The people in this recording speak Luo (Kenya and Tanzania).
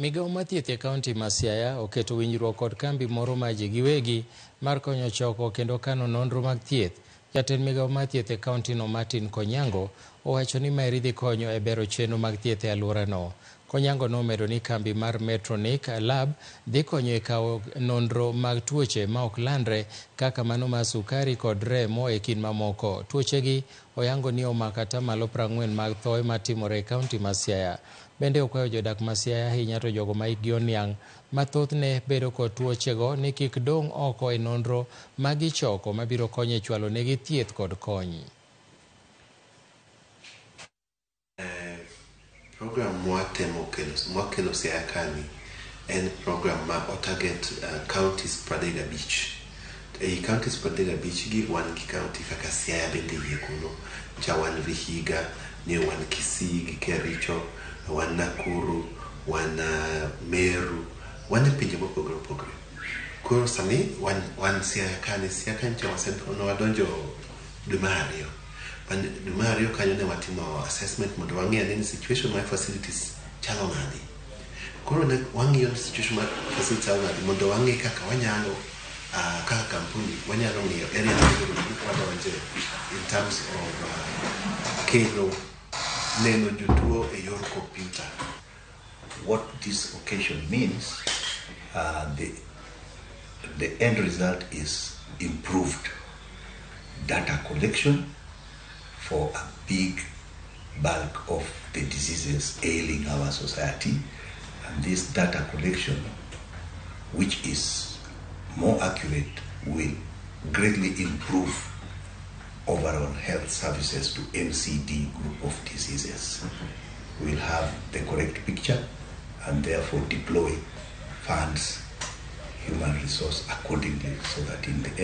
Migao mar Thieth e kaunti ma Siaya oketo winjruok kod kambi moro ma ji giwegi mar konyo choko kendo kano nonro mag thieth. Jatend migao mar thieth e kaunti no Martin Konyango owacho ni maeri dhi konyo e bero chenro mag thieth e alworano. Konyango nomedo ni kambi mar Metronic Lab dhi konyo e kawo nonro mag tuoche ma ok landre kaka mano mar sukari kod remo e kind mamoko. Tuochegi oyango ni omako 40% mag thoe matimore e kaunti ma Siaya. Bende okwayo jodak ma Siaya ahinya to jogo ma hikgi oniang' ma thothne bedo kod tuochego ni kik dong' oko e nonro ma gichoko mabiro konyo e chwalo negi thieth kod kony. Program mwakelo Siaya kani en program ma otarget counties 35. Ei counties 35 gi wan gi county kaka Siaya bende iye kuno. Wan Vihiga, ne wan Kisii gi Kericho, wan Nakuru, wan Meru, wan e pinje mopogore opogore. Koro sani wan Siaya kani wadonjo dwe mar ariyo. Dwe mar ariyo kanyo ne watimo assessment mondo wang'e ni situation mar facilities chalo nade. Koro ne wang'iyo situation mar facilities chalo nade mondo wang'e kaka wanyalo kaka kampuni wanyalo ng'iyo area wadonje in terms of kelo neno jotuo e yor computer. What this occasion means, the end result is improved data collection for a big bulk of the diseases ailing our society, and this data collection, which is more accurate, will greatly improve overall health services to NCD group of diseases. We'll have the correct picture and therefore deploy funds, human resource accordingly, so that in the end